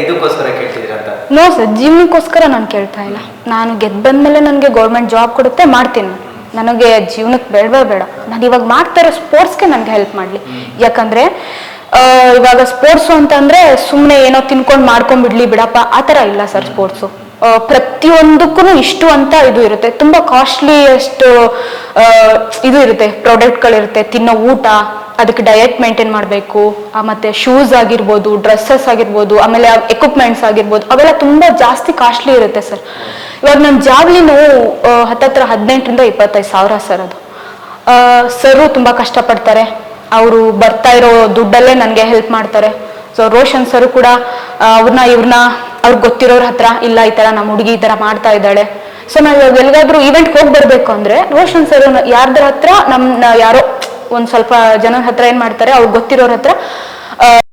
ಇದಕ್ಕೋಸ್ಕರ ಕೇಳ್ತಿದ್ದೀರಾ ಅಂತ? ನೋ ಸರ್, ಜೀವನಕ್ಕೋಸ್ಕರ ನಾನು ಕೇಳ್ತಾ ಇಲ್ಲ. ನಾನು ಗೆದ್ದು ಬಂದ್ಮೇಲೆ ನನಗೆ ಗೌರ್ಮೆಂಟ್ ಜಾಬ್ ಕೊಡುತ್ತೆ, ಮಾಡ್ತೀನಿ. ನನಗೆ ಜೀವನಕ್ಕೆ ಬೇಡ. ನಾನು ಇವಾಗ ಮಾಡ್ತಾ ಇರೋ ಸ್ಪೋರ್ಟ್ಸ್ಗೆ ನನಗೆ ಹೆಲ್ಪ್ ಮಾಡಲಿ. ಯಾಕಂದರೆ ಇವಾಗ ಸ್ಪೋರ್ಟ್ಸು ಅಂತಂದರೆ ಸುಮ್ಮನೆ ಏನೋ ತಿನ್ಕೊಂಡು ಮಾಡ್ಕೊಂಡ್ಬಿಡ್ಲಿ ಬಿಡಪ್ಪ, ಆ ಥರ ಇಲ್ಲ ಸರ್. ಸ್ಪೋರ್ಟ್ಸು ಪ್ರತಿಯೊಂದಕ್ಕೂ ಇಷ್ಟು ಅಂತ ಇದು ಇರುತ್ತೆ, ತುಂಬ ಕಾಸ್ಟ್ಲಿ ಅಷ್ಟು ಇದು ಇರುತ್ತೆ, ಪ್ರಾಡಕ್ಟ್ಗಳಿರುತ್ತೆ, ತಿನ್ನೋ ಊಟ, ಅದಕ್ಕೆ ಡಯಟ್ ಮೇಂಟೈನ್ ಮಾಡಬೇಕು, ಮತ್ತು ಶೂಸ್ ಆಗಿರ್ಬೋದು, ಡ್ರೆಸ್ಸಸ್ ಆಗಿರ್ಬೋದು, ಆಮೇಲೆ ಎಕ್ವಿಪ್ಮೆಂಟ್ಸ್ ಆಗಿರ್ಬೋದು, ಅವೆಲ್ಲ ತುಂಬ ಜಾಸ್ತಿ ಕಾಸ್ಟ್ಲಿ ಇರುತ್ತೆ ಸರ್. ಇವಾಗ ನನ್ನ ಜಾವ್ಲಿನು ಹತ್ತತ್ರ 18-25 ಸಾವಿರ ಸರ್. ಅದು ಸರು ತುಂಬ ಕಷ್ಟಪಡ್ತಾರೆ, ಅವರು ಬರ್ತಾ ಇರೋ ದುಡ್ಡಲ್ಲೇ ನನಗೆ ಹೆಲ್ಪ್ ಮಾಡ್ತಾರೆ. ಸೊ ರೋಷನ್ ಸರು ಕೂಡ ಇವ್ರನ್ನ ಅವ್ರಿಗೆ ಗೊತ್ತಿರೋರ ಹತ್ರ, ಇಲ್ಲ ಈ ಥರ ನಮ್ಮ ಹುಡುಗಿ ಈ ಥರ ಮಾಡ್ತಾ ಇದ್ದಾಳೆ, ಸೊ ನಾವು ಇವಾಗ ಎಲ್ಲಿಗಾದ್ರೂ ಈವೆಂಟ್ಗೆ ಹೋಗಿ ಬರಬೇಕು ಅಂದರೆ ರೋಷನ್ ಸರ್ ಯಾರ್ದ್ರ ಹತ್ರ ಯಾರೋ ಒಂದು ಸ್ವಲ್ಪ ಜನರ ಹತ್ರ ಏನು ಮಾಡ್ತಾರೆ, ಅವ್ರಿಗೆ ಗೊತ್ತಿರೋರ ಹತ್ರ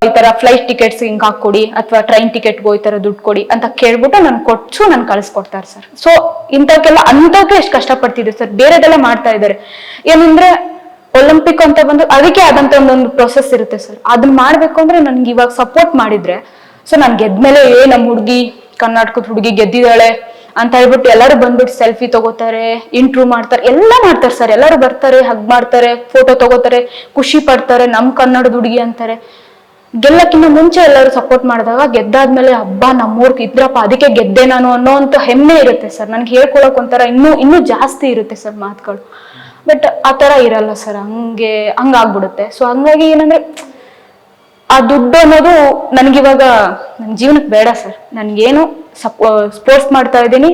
ಈ ಥರ ಫ್ಲೈಟ್ ಟಿಕೆಟ್ಸ್ ಹಿಂಗೆ ಹಾಕ್ಕೊಡಿ ಅಥವಾ ಟ್ರೈನ್ ಟಿಕೆಟ್ಗೋ ಈ ಥರ ದುಡ್ಡು ಕೊಡಿ ಅಂತ ಕೇಳ್ಬಿಟ್ಟು ನಾನು ಕಳಿಸ್ಕೊಡ್ತಾರೆ ಸರ್. ಸೊ ಅಂಥವ್ಕೆ ಎಷ್ಟು ಕಷ್ಟಪಡ್ತಿದ್ರು ಸರ್. ಬೇರೆದೆಲ್ಲ ಮಾಡ್ತಾ ಇದ್ದಾರೆ. ಏನಂದ್ರೆ ಒಲಿಂಪಿಕ್ ಅಂತ ಬಂದು ಅದಕ್ಕೆ ಆದಂತ ಒಂದೊಂದು ಪ್ರೊಸೆಸ್ ಇರುತ್ತೆ ಸರ್. ಅದನ್ನ ಮಾಡ್ಬೇಕು ಅಂದ್ರೆ ನನ್ಗೆ ಇವಾಗ ಸಪೋರ್ಟ್ ಮಾಡಿದ್ರೆ, ಸೊ ನಾನು ಗೆದ್ಮೇಲೆ ನಮ್ಮ ಹುಡುಗಿ ಕರ್ನಾಟಕದ ಹುಡುಗಿ ಗೆದ್ದಿದ್ದಾಳೆ ಅಂತ ಹೇಳ್ಬಿಟ್ಟು ಎಲ್ಲರೂ ಬಂದ್ಬಿಟ್ಟು ಸೆಲ್ಫಿ ತಗೋತಾರೆ, ಇಂಟ್ರ್ಯೂ ಮಾಡ್ತಾರೆ, ಎಲ್ಲ ಮಾಡ್ತಾರೆ ಸರ್. ಎಲ್ಲರೂ ಬರ್ತಾರೆ, ಹಗ್ ಮಾಡ್ತಾರೆ, ಫೋಟೋ ತಗೋತಾರೆ, ಖುಷಿ ಪಡ್ತಾರೆ, ನಮ್ ಕನ್ನಡದ ಹುಡುಗಿ ಅಂತಾರೆ. ಗೆಲ್ಲಕ್ಕಿಂತ ಮುಂಚೆ ಎಲ್ಲರೂ ಸಪೋರ್ಟ್ ಮಾಡಿದಾಗ ಗೆದ್ದಾದ್ಮೇಲೆ ಹಬ್ಬ ನಮ್ಮೂರ್ಗೆ ಇದ್ರಪ್ಪ, ಅದಕ್ಕೆ ಗೆದ್ದೆ ನಾನು ಅನ್ನೋಂಥ ಹೆಮ್ಮೆ ಇರುತ್ತೆ ಸರ್. ನನ್ಗೆ ಹೇಳ್ಕೊಳಕ್ ಒಂಥರ ಇನ್ನೂ ಜಾಸ್ತಿ ಇರುತ್ತೆ ಸರ್ ಮಾತುಗಳು. ಬಟ್ ಆ ಥರ ಇರಲ್ಲ ಸರ್, ಹಂಗಾಗ್ಬಿಡುತ್ತೆ. ಸೊ ಹಂಗಾಗಿ ಏನಂದ್ರೆ ಆ ದುಡ್ಡು ಅನ್ನೋದು ನನಗಿವಾಗ ನನ್ನ ಜೀವನಕ್ಕೆ ಬೇಡ ಸರ್. ನನಗೇನು ಸ್ಪೋರ್ಟ್ಸ್ ಮಾಡ್ತಾ ಇದ್ದೀನಿ,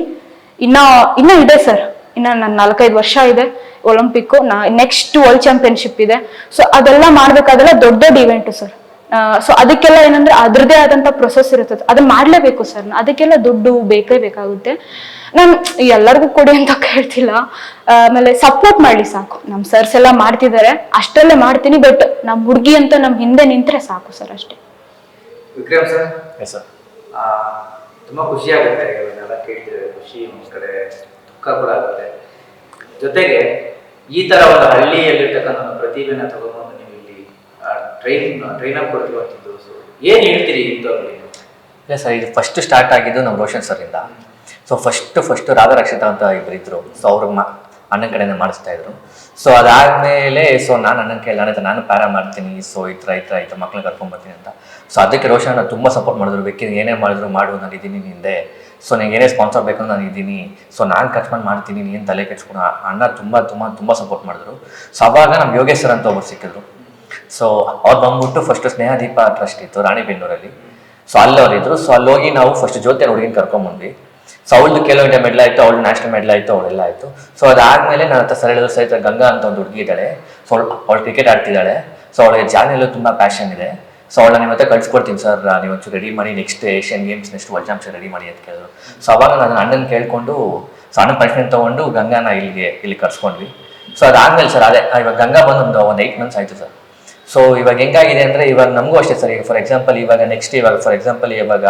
ಇನ್ನೂ ಇದೆ ಸರ್. ಇನ್ನು ನನ್ನ 4-5 ವರ್ಷ ಇದೆ. ಒಲಿಂಪಿಕ್ಕು, ನೆಕ್ಸ್ಟ್ ವರ್ಲ್ಡ್ ಚಾಂಪಿಯನ್ಶಿಪ್ ಇದೆ. ಸೊ ಅದೆಲ್ಲ ಮಾಡ್ಬೇಕಾದೆಲ್ಲ ದೊಡ್ಡ ಇವೆಂಟು ಸರ್. ಸೊ ಅದಕ್ಕೆಲ್ಲ ಏನಂದ್ರೆ ಅದ್ರದ್ದೇ ಆದಂತ ಪ್ರೊಸೆಸ್ ಇರುತ್ತೆ, ಅದನ್ನ ಮಾಡ್ಲೇಬೇಕು ಸರ್. ಅದಕ್ಕೆಲ್ಲ ದುಡ್ಡು ಬೇಕಾಗುತ್ತೆ. ನಾನು ಎಲ್ಲರಿಗೂ ಕೊಡಿ ಅಂತ ಕೇಳ್ತಿಲ್ಲ, ಆಮೇಲೆ ಸಪೋರ್ಟ್ ಮಾಡ್ಲಿ ಸಾಕು. ನಮ್ಮ ಸರ್ಸ್ ಎಲ್ಲ ಮಾಡ್ತಿದ್ದಾರೆ, ಅಷ್ಟರಲ್ಲೇ ಮಾಡ್ತೀನಿ. ಬಟ್ ನಮ್ಮ ಹುಡುಗಿ ಅಂತ ನಮ್ಮ ಹಿಂದೆ ನಿಂತ್ರೆ ಸಾಕು ಸರ್, ಅಷ್ಟೇ. ವಿಕ್ರಮ್ ಸರ್, ಎಸ್ ಸರ್, ತುಂಬಾ ಖುಷಿ ಆಗುತ್ತೆ ಇವನ್ನೆಲ್ಲ ಕೇಳ್ತಿದ್ರೆ. ಖುಷಿ ಒಂದ್ ಕಡೆ, ದುಃಖ ಕೂಡ ಆಗುತ್ತೆ. ಜೊತೆಗೆ ಈ ತರ ಒಂದು ಹಳ್ಳಿಯಲ್ಲಿರ್ತಕ್ಕಂಥ ಪ್ರತಿಭೆನ ತಗೊಂಡು ನೀವು ಇಲ್ಲಿ ಟ್ರೈನ್ ಅಪ್ ಕೊಡ್ತಿರುವಂಥದ್ದು, ಸೊ ಏನ್ ಹೇಳ್ತೀರಿ ಇಂಥವ್ರಿಗೆ? ಇಲ್ಲ ಸರ್, ಇದು ಫಸ್ಟ್ ಸ್ಟಾರ್ಟ್ ಆಗಿದ್ದು ನಮ್ಮ ರೋಷನ್ ಸರ್ ಇಂದ. ಸೊ ಫಸ್ಟ್ ರಾಧಾ ರಕ್ಷಿತಾ ಅಂತ ಇಬ್ಬರು ಇದ್ರು. ಸೊ ಅವ್ರಿಗೆ ಅಣ್ಣನ ಕಡೆನೇ ಮಾಡಿಸ್ತಾ ಇದ್ರು. ಸೊ ಅದಾದ್ಮೇಲೆ ನಾನು ಅಣ್ಣನ ಕೇಳಿದ ನಾನು ಪ್ಯಾರಾ ಮಾಡ್ತೀನಿ, ಸೊ ಈ ಥರ ಮಕ್ಳನ್ನ ಕರ್ಕೊಂಡ್ಬರ್ತೀನಿ ಅಂತ. ಸೊ ಅದಕ್ಕೆ ರೋಷನ್ ತುಂಬ ಸಪೋರ್ಟ್ ಮಾಡಿದ್ರು. ಬೇಕಿದ್ರೆ ಏನೇ ಮಾಡಿದ್ರು ಮಾಡು, ನಾನು ಇದ್ದೀನಿ ಹಿಂದೆ. ಸೊ ನಿಂಗೆ ಏನೇ ಸ್ಪಾನ್ಸರ್ ಬೇಕು ನಾನು ಇದ್ದೀನಿ, ಸೊ ನಾನು ಖರ್ಚು ಮಾಡ್ತೀನಿ, ನೀನು ತಲೆ ಕೆಡ್ಸ್ಕೊಂಡು. ಅಣ್ಣ ತುಂಬ ಸಪೋರ್ಟ್ ಮಾಡಿದ್ರು. ಸೊ ಅವಾಗ ನಮ್ಮ ಯೋಗೇಶ್ ಸರ್ ಅಂತ ಒಬ್ಬರು ಸಿಕ್ಕಿದ್ರು. ಸೊ ಅವ್ರು ಬಂದ್ಬಿಟ್ಟು ಫಸ್ಟ್ ಸ್ನೇಹದೀಪ ಟ್ರಸ್ಟ್ ಇತ್ತು ರಾಣಿಬೆನ್ನೂರಲ್ಲಿ. ಸೊ ಅಲ್ಲಿ ಅವ್ರು ಇದ್ರು. ಸೊ ಅಲ್ಲಿ ಹೋಗಿ ನಾವು ಫಸ್ಟ್ ಜ್ಯೋತಿ ಹುಡುಗಿನ ಕರ್ಕೊಂಡ್ಬಂದ್ವಿ. ಸೊ ಅವಳದು ಕೆಲವು ಇಂಡಿಯಾ ಮೆಡಲ್ ಆಯಿತು, ಅವಳು ನ್ಯಾಷನಲ್ ಮೆಡಲ್ ಆಯಿತು, ಅವಳೆಲ್ಲ ಆಯಿತು. ಸೊ ಅದಾದಮೇಲೆ ನನ್ನ ಹತ್ರ ಸರ್ ಹೇಳಿದ್ರು, ಸಹಿತ ಗಂಗಾ ಅಂತ ಒಂದು ಹುಡುಗಿ ಇದ್ದಾಳೆ. ಸೊ ಅವಳು ಕ್ರಿಕೆಟ್ ಆಡ್ತಿದ್ದಾಳೆ. ಸೊ ಅವಳಿಗೆ ಜಾನಲ್ಲೂ ತುಂಬ ಪ್ಯಾಷನ್ ಇದೆ. ಸೊ ಅವಳನ್ನ ನಿಮ್ಮ ಹತ್ರ ಕಳ್ಸ್ಕೊಡ್ತೀನಿ ಸರ್, ನೀವು ಒಂಚೂರು ರೆಡಿ ಮಾಡಿ, next Asian games, next world championship ready ಮಾಡಿ ಅಂತ ಕೇಳಿದ್ರು. ಸೊ ಅವಾಗ ನಾನು ಅಣ್ಣನ ಕೇಳ್ಕೊಂಡು, ಸೊ ಅಣ್ಣನ ಪರ್ಮಿಷನ್ ತೊಗೊಂಡು ಗಂಗಾನ ಇಲ್ಲಿ ಕರ್ಸ್ಕೊಂಡ್ವಿ. ಸೊ ಅದಾದಮೇಲೆ ಸರ್ ಇವಾಗ ಗಂಗಾ ಬಂದು ಒಂದು 8 months ಆಯಿತು ಸರ್. ಸೊ ಇವಾಗ ಹೆಂಗಾಗಿದೆ ಅಂದರೆ, ಇವಾಗ ನಮಗೂ ಅಷ್ಟೇ ಸರ್. ಈಗ ಫಾರ್ ಎಕ್ಸಾಂಪಲ್ ಇವಾಗ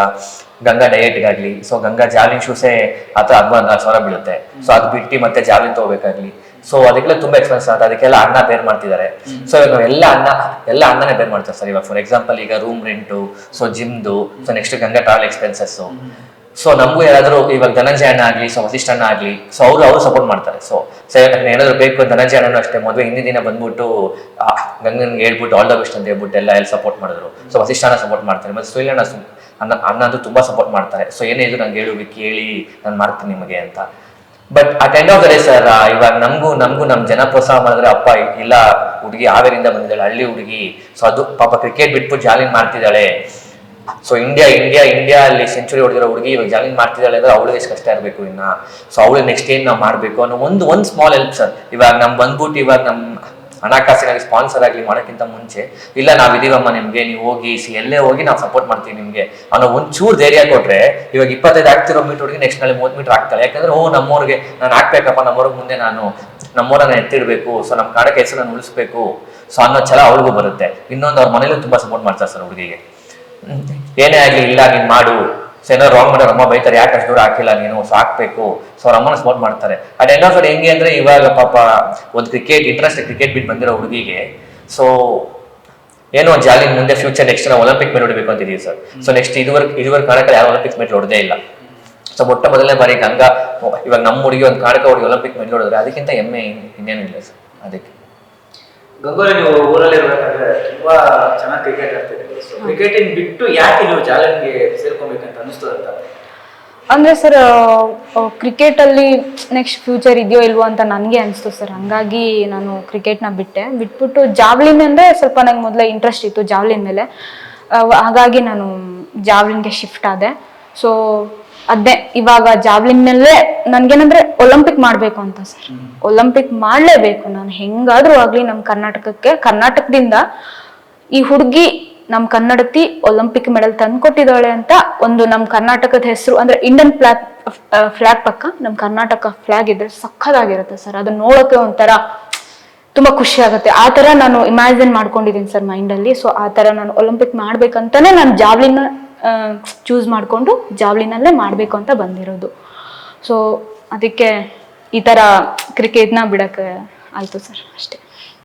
ಗಂಗಾ ಡಯಟ್ಗಾಗಲಿ, ಸೊ ಗಂಗಾ ಜಾವ್ಲಿನ್ ಶೂಸೇ ಆ ಥರ 14,000 ಬೀಳುತ್ತೆ. ಸೊ ಅದು ಬಿಟ್ಟು ಮತ್ತೆ ಜಾವ್ಲಿನ್ ತೊಗೋಬೇಕಾಗ್ಲಿ, ಸೊ ಅದಕ್ಕೆಲ್ಲ ತುಂಬ ಎಕ್ಸ್ಪೆನ್ಸ್ ಆಗುತ್ತೆ. ಅದಕ್ಕೆಲ್ಲ ಅಣ್ಣ ಬೇರ್ ಮಾಡ್ತಿದ್ದಾರೆ. ಸೊ ಇವಾಗ ಎಲ್ಲ ಅಣ್ಣನೇ ಬೇರ್ ಮಾಡ್ತಾರೆ ಸರ್. ಇವಾಗ ಫಾರ್ ಎಕ್ಸಾಂಪಲ್ ಈಗ ರೂಮ್ ರೆಂಟು, ಸೊ ಜಿಮ್ದು, so next Ganga travel expenses. So ನಮಗೂ ಯಾರಾದರೂ ಇವಾಗ ಧನಂಜಯ ಅಣ್ಣ ಆಗಲಿ, ಸೊ ವಸಿಷ್ಠ ಅಣ್ಣ ಆಗಲಿ, ಸೊ ಅವರು ಸಪೋರ್ಟ್ ಮಾಡ್ತಾರೆ. ಸೊ ಏನಾದರೂ ಬೇಕು, ಧನಂಜಯ ಅಣ್ಣನೂ ಅಷ್ಟೇ ಮದುವೆ ಹಿಂದಿನ ದಿನ ಬಂದ್ಬಿಟ್ಟು ಗಂಗನ್ಗೆ ಹೇಳ್ಬಿಟ್ಟು ಆಲ್ ದ ಬೆಸ್ಟ್ ಅಂತ ಹೇಳ್ಬಿಟ್ಟು ಎಲ್ಲ ಸಪೋರ್ಟ್ ಮಾಡಿದ್ರು. ಸೊ ವಸಿಷ್ಠ ಅಣ್ಣ ಸಪೋರ್ಟ್ ಮಾಡ್ತಾರೆ. ಮತ್ತು ಸುನಿಲ್ ಅಣ್ಣ ಅಂತೂ ತುಂಬ ಸಪೋರ್ಟ್ ಮಾಡ್ತಾರೆ. ಸೊ ಏನೇ ಇದು ನಂಗೆ ಹೇಳಿ ನಾನು ಮಾಡ್ತೀನಿ ನಿಮಗೆ ಅಂತ. But at end of the day sir, ಇವಾಗ ನಮಗೂ ನಮ್ಮ ಜನ ಪ್ರೋತ್ಸಾಹ ಮಾಡಿದ್ರೆ ಅಪ್ಪ ಇಲ್ಲ ಹುಡುಗಿ ಹಾವೇರಿಂದ ಬಂದಿದ್ದಾಳೆ, ಹಳ್ಳಿ ಹುಡುಗಿ, ಸೊ ಅದು ಪಾಪ ಕ್ರಿಕೆಟ್ ಬಿಟ್ಬಿಟ್ಟು ಜಾಲಿಂಗ್ ಮಾಡ್ತಿದ್ದಾಳೆ, ಸೊ ಇಂಡಿಯಾ ಅಲ್ಲಿ ಸೆಂಚುರಿ ಹೊಡೆದಿರೋ ಹುಡುಗಿ ಇವಾಗ ಜಾಲಿಂಗ್ ಮಾಡ್ತಿದ್ದಾಳೆ ಅಂದ್ರೆ ಅವಳಿಗೆ ಎಷ್ಟು ಕಷ್ಟ ಇರಬೇಕು ಇನ್ನ. ಸೊ ಅವಳಿಗೆ ನೆಕ್ಸ್ಟ್ ಏನ್ ನಾವು ಮಾಡಬೇಕು ಅನ್ನೋ ಒಂದು ಸ್ಮಾಲ್ ಹೆಲ್ಪ್ ಸರ್. ಇವಾಗ ಬಂದ್ಬಿಟ್ಟು ಇವಾಗ ನಮ್ಮ ಹಣಕಾಸಿನಾಗಿ ಸ್ಪಾನ್ಸರ್ ಆಗಲಿ ಮಾಡೋಕ್ಕಿಂತ ಮುಂಚೆ ಇಲ್ಲ ನಾವು ಇದೀವಮ್ಮ ನಿಮ್ಗೆ, ನೀವು ಹೋಗಿ ಎಲ್ಲೇ ಹೋಗಿ ನಾವು ಸಪೋರ್ಟ್ ಮಾಡ್ತೀವಿ ನಿಮ್ಗೆ ಅನ್ನೋ ಒಂಚೂರು ಧೈರ್ಯ ಕೊಟ್ರೆ ಇವಾಗ 25 ಆಗ್ತಿರೋ ಮೀಟರ್ ಹುಡುಗಿ ನೆಕ್ಸ್ಟ್ ನಾಳೆ 30 ಮೀಟರ್ ಆಗ್ತಾಳೆ. ಯಾಕಂದ್ರೆ ನಮ್ಮವ್ರಿಗೆ ನಾನು ಹಾಕ್ಬೇಕಪ್ಪ, ನಮ್ಮವ್ರಿಗೆ ಮುಂದೆ ನಮ್ಮವ್ರನ್ನ ಎತ್ತಿಡ್ಬೇಕು, ಸೊ ನಮ್ಮ ಕಾಡಕ್ಕೆ ಹೆಸರು ನಾನು ಉಳಿಸ್ಬೇಕು, ಸೊ ಅನ್ನೋ ಛಲ ಅವ್ರಿಗೂ ಬರುತ್ತೆ. ಇನ್ನೊಂದು ಅವ್ರ ಮನೇಲೂ ತುಂಬಾ ಸಪೋರ್ಟ್ ಮಾಡ್ತಾರೆ ಸರ್ ಹುಡುಗಿಗೆ. ಏನೇ ಆಗ್ಲಿ ಇಲ್ಲ ನೀನ್ ಮಾಡು, ಸೊ ಏನೋ ರಾಂಗ್ ಮಾಡೋರು ಅಮ್ಮ ಬೈತಾರೆ, ಯಾಕೆ ಅಷ್ಟು ದೂರ ಹಾಕಿಲ್ಲ ನೀನು, ಸೊ ಹಾಕ್ಬೇಕು, ಸೊ ಅವ್ರ ಅಮ್ಮನ ಸಪೋರ್ಟ್ ಮಾಡ್ತಾರೆ. ಅಟ್ ಎಂಡ್ ಆಫ್ ಹೆಂಗೆ ಅಂದ್ರೆ ಇವಾಗ ಪಾಪ ಒಂದು ಕ್ರಿಕೆಟ್ ಬಿಟ್ಟು ಬಂದಿರೋ ಹುಡುಗಿಗೆ ಸೊ ಏನೋ ಜಾಲಿ ಮುಂದೆ ಫ್ಯೂಚರ್ ನೆಕ್ಸ್ಟ್ ನಾವು ಒಲಿಂಪಿಕ್ ಮೇಲೆ ಹೊಡಿಬೇಕು ಅಂತಿದೀವಿ ಸರ್. ಸೊ ನೆಕ್ಸ್ಟ್ ಇದುವರೆಗೆ ಕಾರಣಕ್ಕೆ ಯಾರು ಒಲಿಂಪಿಕ್ಸ್ ಮೇಲೆ ಹೊಡೆದೇ ಇಲ್ಲ. ಸೊ ಮೊದಲನೇ ಬಾರಿ ಗಂಗಾ ಇವಾಗ ನಮ್ಮ ಹುಡುಗಿ ಒಂದು ಕಾರಣಕ್ಕೆ ಹುಡುಗಿ ಒಲಿಂಪಿಕ್ ಮೇಲೆ ಹೊಡೆದ್ರೆ ಅದಕ್ಕಿಂತ ಹೆಮ್ಮೆ ಇನ್ನೇನು ಇಲ್ಲ ಸರ್. ಅದಕ್ಕೆ ಗಂಗೋರಿ, ನೀವು ಊರಲ್ಲಿ ಇರ್ಬೇಕಾದ್ರೆ ತುಂಬಾ ಚೆನ್ನಾಗಿ ಕ್ರಿಕೆಟ್ ಆಡ್ತಿದ್ದೀರಿ. ಸೊ ಕ್ರಿಕೆಟಿಂಗ್ ಬಿಟ್ಟು ಯಾಕೆ ನೀವು ಜಾಲಿಂಗ್ಗೆ ಸೇರ್ಕೊಬೇಕಂತ ಅನಿಸ್ತದಂತ? ಅಂದರೆ ಸರ್ ಕ್ರಿಕೆಟಲ್ಲಿ ನೆಕ್ಸ್ಟ್ ಫ್ಯೂಚರ್ ಇದೆಯೋ ಇಲ್ವೋ ಅಂತ ನನಗೆ ಅನಿಸ್ತು ಸರ್. ಹಂಗಾಗಿ ನಾನು ಕ್ರಿಕೆಟ್ನ ಬಿಟ್ಬಿಟ್ಟು ಜಾವ್ಲಿನ್ ಅಂದರೆ ಸ್ವಲ್ಪ ನಂಗೆ ಮೊದಲೇ ಇಂಟ್ರೆಸ್ಟ್ ಇತ್ತು ಜಾವ್ಲಿನ್ ಮೇಲೆ. ಹಾಗಾಗಿ ನಾನು ಜಾವ್ಲಿನ್ಗೆ ಶಿಫ್ಟ್ ಆದೆ. ಸೊ ಅದೇ ಇವಾಗ ಜಾವ್ಲಿನ್ನಲ್ಲೇ ನನಗೇನಂದರೆ ಒಲಿಂಪಿಕ್ ಮಾಡಬೇಕು ಅಂತ ಸರ್. ಒಲಿಂಪಿಕ್ ಮಾಡಲೇಬೇಕು ನಾನು, ಹೆಂಗಾದರೂ ಆಗಲಿ ನಮ್ಮ ಕರ್ನಾಟಕದಿಂದ ಈ ಹುಡುಗಿ ನಮ್ಮ ಕನ್ನಡತಿ ಒಲಿಂಪಿಕ್ ಮೆಡಲ್ ತಂದುಕೊಟ್ಟಿದ್ದಾಳೆ ಅಂತ ಒಂದು ನಮ್ಮ ಕರ್ನಾಟಕದ ಹೆಸರು, ಅಂದರೆ ಇಂಡಿಯನ್ ಫ್ಲಾಗ್ ಪಕ್ಕ ನಮ್ಮ ಕರ್ನಾಟಕ ಫ್ಲಾಗ್ ಇದ್ರೆ ಸಖತ್ತಾಗಿರುತ್ತೆ ಸರ್. ಅದನ್ನ ನೋಡೋಕೆ ಒಂಥರ ತುಂಬ ಖುಷಿ ಆಗುತ್ತೆ. ಆ ಥರ ನಾನು ಇಮ್ಯಾಜಿನ್ ಮಾಡ್ಕೊಂಡಿದ್ದೀನಿ ಸರ್ ಮೈಂಡಲ್ಲಿ. ಸೊ ಆ ಥರ ನಾನು ಒಲಿಂಪಿಕ್ ಮಾಡ್ಬೇಕಂತಾನೆ ನಾನು ಜಾವ್ಲಿನ್ನ ಚೂಸ್ ಮಾಡಿಕೊಂಡು ಜಾವ್ಲಿನಲ್ಲೇ ಮಾಡಬೇಕು ಅಂತ ಬಂದಿರೋದು. ಸೊ ಅದಕ್ಕೆ ಈ ಥರ ಕ್ರಿಕೆಟ್ನ ಬಿಡೋಕ್ಕೆ ಆಯಿತು ಸರ್, ಅಷ್ಟೇ.